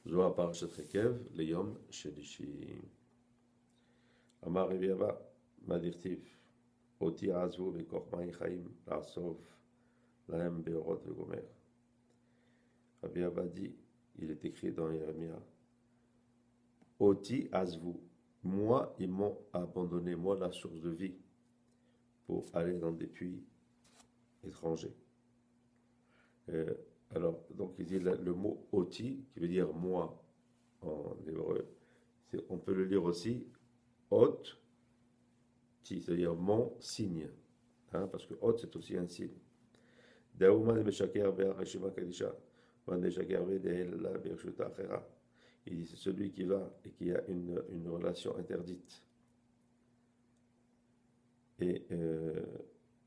Zohar Parashat Rekev, Leyom Shelishi. Amar Revi Abba, Madirtiv, Oti Azvu Vekor Ma'in Chaim, La'asov, Lahem Beorot Vegomer. Rabbi Abba dit, il est écrit dans Jérémia, Oti Azvu, moi ils m'ont abandonné, moi la source de vie, pour aller dans des puits étrangers. Alors, donc il dit le mot Oti, qui veut dire moi en hébreu, on peut le lire aussi Ot, c'est-à-dire mon signe, parce que Ot c'est aussi un signe. Daouma de Meshaker Be'arashima Kadisha, Vandeshaker Be'de'el Be'rshuta Achera. Il dit c'est celui qui va et qui a une relation interdite. Et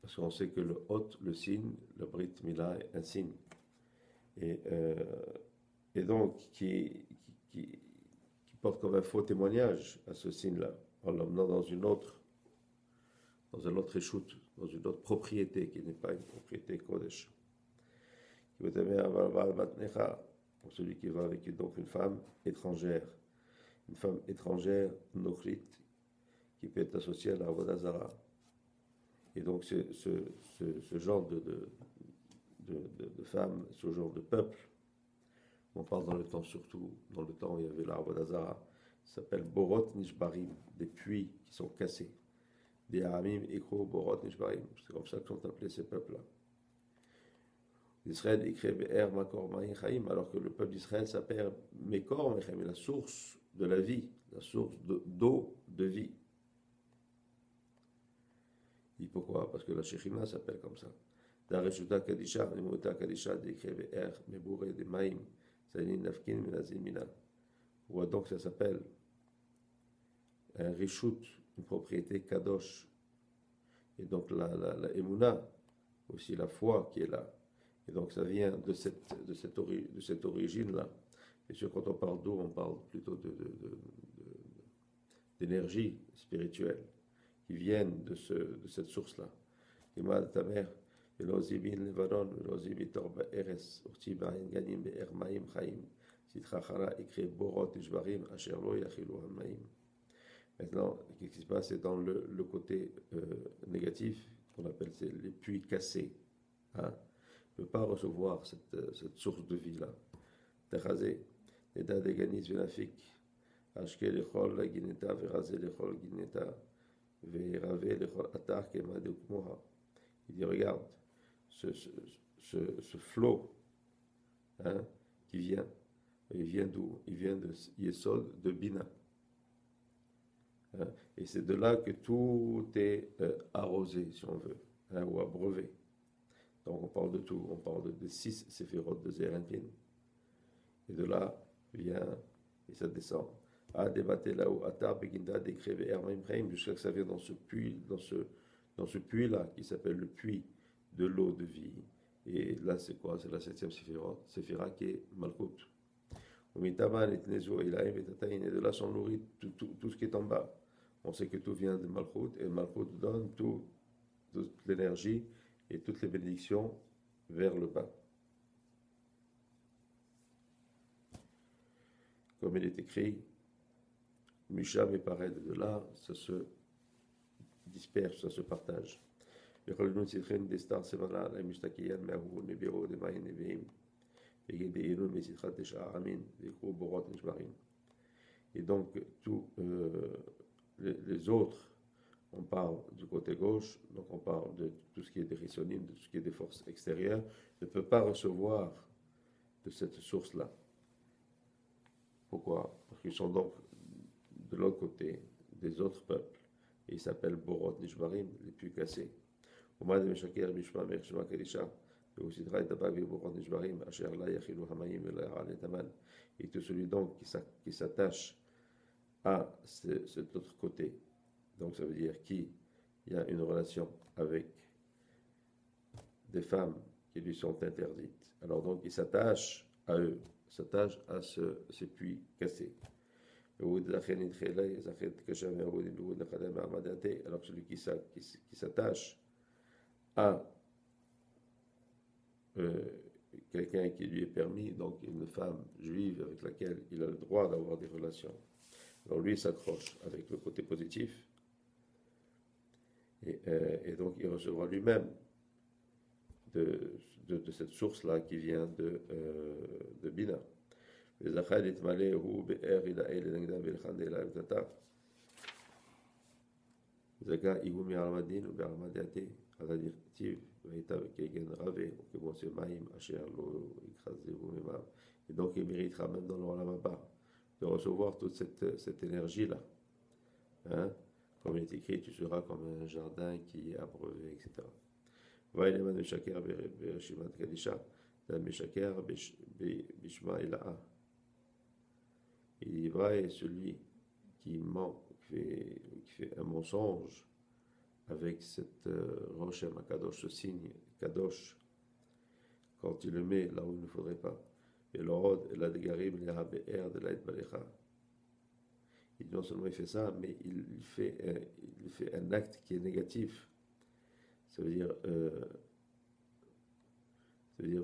parce qu'on sait que le Ot, le signe, le Brit Mila est un signe. Et donc qui porte comme un faux témoignage à ce signe-là, en l'emmenant dans un autre échoute, dans une autre propriété qui n'est pas une propriété Kodesh. Pour celui qui va avec donc une femme étrangère nochrit, qui peut être associée à la Avodah Zara. Et donc ce genre de femmes, ce genre de peuple, on parle dans le temps surtout, dans le temps où il y avait la Avodah Zara, ça s'appelle Borot Nishbarim, des puits qui sont cassés. Des Aramim, Ekro, Borot Nishbarim, c'est comme ça que sont appelés ces peuples-là. Israël écrit Be'er Makor Ma'in Chaim, alors que le peuple d'Israël s'appelle Mekor Ma'in Chaim, la source de la vie, la source d'eau de vie. Et pourquoi? Parce que la Shekhinah s'appelle comme ça. Dareshuta Kadisha, Nemota Kadisha, décrit Be'er, Mebouré de Maïm, Zanin Nafkin, Menazimina. Ou donc ça s'appelle un Rishut, une propriété Kadosh. Et donc la Emouna, aussi la foi qui est là. Et donc ça vient de cette origine-là. Et sûr, quand on parle d'eau, on parle plutôt d'énergie spirituelle qui viennent de cette source-là. Imad Tamer, Velozibin Levanon, Velozibin Torba Eres, Urti Bain Ganim Be'er Maim Chaim, Sitrachara écrit Borot Ishbarim, Asherlo Yachilu Hamaim. Maintenant, ce qui se passe, c'est dans le côté négatif, qu'on appelle les puits cassés. Ne peut pas recevoir cette source de vie-là. Techazé, Neda de Ganis Venafik, Ashke lechol la Gineta, Verazé lechol Gineta, Verave lechol Atar Kema de Ukmoha. Il dit, regarde, ce flot qui vient, il vient d'où? Il vient de Yesod, de Bina. Et c'est de là que tout est arrosé, si on veut, ou abreuvé. Donc on parle de tout, on parle de 6 séphirotes de Zeranpin. Et de là vient, et ça descend. À débattre là où Atar Beginda décrit Hermaim Chaim, jusqu'à ce que ça vienne dans ce puits-là, qui s'appelle le puits de l'eau de vie. Et là c'est quoi? C'est la 7e séphira qui est Malchut. Et de là sont nourris tout ce qui est en bas. On sait que tout vient de Malchut, et Malchut donne toute l'énergie et toutes les bénédictions vers le bas. Comme il est écrit, Misham et Pared, de là, ça se disperse, ça se partage. Et donc, tous les autres, on parle du côté gauche, donc on parle de tout ce qui est des rissonim, de tout ce qui est des forces extérieures, ne peut pas recevoir de cette source-là. Pourquoi? Parce qu'ils sont donc de l'autre côté des autres peuples. Et ils s'appellent Borot Nishbarim, les puits cassés. Et tout celui donc qui s'attache à cet autre côté. Donc ça veut dire qu'il y a une relation avec des femmes qui lui sont interdites. Alors donc il s'attache à eux, s'attache à ces puits cassés. Alors celui qui s'attache à quelqu'un qui lui est permis, donc une femme juive avec laquelle il a le droit d'avoir des relations. Alors lui, il s'accroche avec le côté positif, et donc il recevra lui-même de cette source-là qui vient de Bina. Zaga Ihumi Aramadin ou Baramadate, à la directive, Kegen Rave, ou que c'est Maïm, Asher, Lo, Ikrazehu, Memav. Et donc il méritera même dans le Olamaba de recevoir toute cette énergie-là. Hein? Comme il est écrit, tu seras comme un jardin qui est abreuvé, etc. Vaïleman Meshaker Bereshimat Kadisha, Dan Meshaker Bishma Ilaha. Il y va et celui qui ment, qui fait un mensonge avec cette roche Makadosh, ce signe Kadosh, quand il le met là où il ne faudrait pas. Et l'orod, la dégarib, les haber de l'aïd balecha. Et non seulement il fait ça, mais il fait un acte qui est négatif. Ça veut dire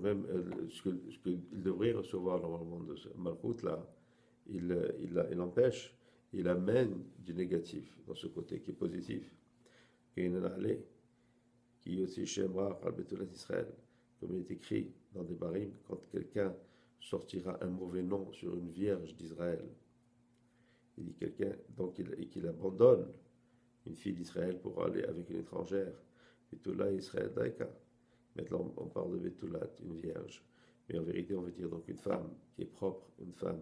même ce qu'il devrait recevoir normalement de ce malchout là, il empêche, il amène du négatif dans ce côté qui est positif. Qui est aussi Shemra al Betulat Israël, comme il est écrit dans des barim, quand quelqu'un sortira un mauvais nom sur une vierge d'Israël, il dit quelqu'un donc et qu'il abandonne une fille d'Israël pour aller avec une étrangère, Betula Israël Daika. Maintenant on parle de Betulat, une vierge, mais en vérité on veut dire donc une femme qui est propre, une femme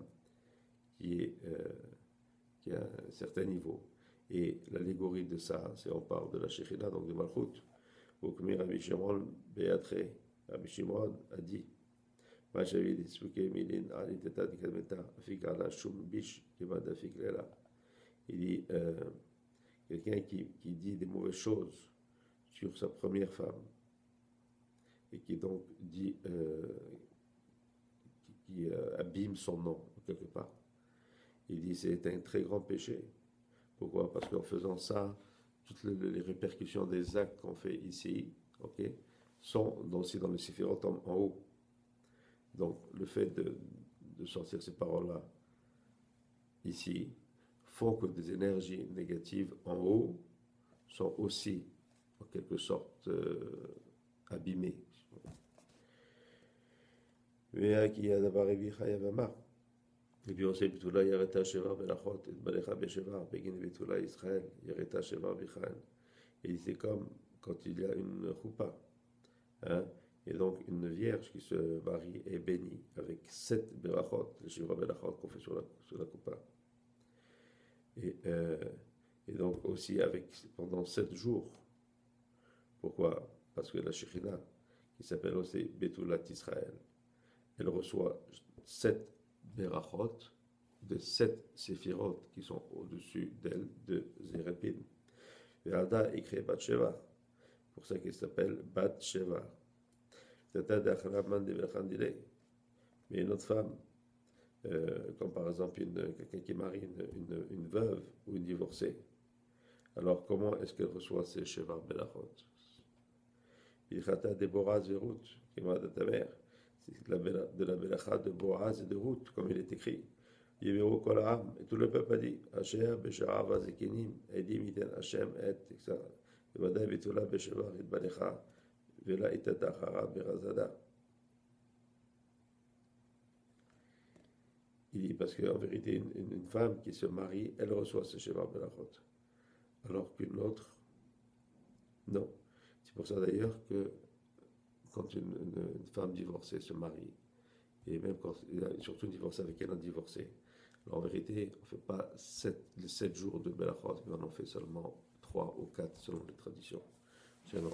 qui a un certain niveau. Et l'allégorie de ça, c'est on parle de la Shekhinah, donc de Malchut. Ou comme Rabbi Shimon Beatre, Rabbi Shimon a dit, il dit, quelqu'un qui dit des mauvaises choses sur sa première femme, et qui donc dit, qui abîme son nom, quelque part. Il dit, c'est un très grand péché. Pourquoi? Parce qu'en faisant ça, toutes les répercussions des actes qu'on fait ici, ok, sont aussi dans le Sifirot en haut. Donc, le fait de sortir ces paroles-là ici font que des énergies négatives en haut sont aussi, en quelque sorte, abîmées. Et puis on sait Betula Yareta Sheva Belachot, et Balecha Besheva, Begin Betula Israël, Yareta Sheva Bichael. Et c'est comme quand il y a une choupa, hein, et donc une vierge qui se marie est bénie avec 7 Belachot, les Sheva Belachot qu'on fait sur la choupa. Et donc aussi avec pendant 7 jours. Pourquoi? Parce que la Shekhinah, qui s'appelle aussi Betulat Israël, elle reçoit 7 Berachot de 7 séphirot qui sont au-dessus d'elle de Zérépin. Et Ada écrit Bat Sheva, pour ça qu'elle s'appelle Bat Sheva. Mais une autre femme, comme par exemple quelqu'un qui marie une veuve ou une divorcée, alors comment est-ce qu'elle reçoit ces Sheva Berachot? Il chata de Boraz et Ruth, qui m'a de ta mère. C'est de la Belacha de Boaz et de Ruth, comme il est écrit. Yévéro Kolaam, et tout le peuple a dit, Asher, Beshara, Vazekinim, Edim, Iten, Hashem, et, etc. Et Vadaï, Betula, Beshevar, et Balecha, Vela, Itatachara, Berazada. Il dit, parce qu'en vérité, une femme qui se marie, elle reçoit ce Shevar Belachot. Alors qu'une autre, non. C'est pour ça d'ailleurs que quand une femme divorcée se marie, et même quand surtout divorcée avec elle, un divorcé, alors en vérité, on ne fait pas les 7 jours de Belachot, mais on en fait seulement 3 ou 4 selon les traditions. Amen.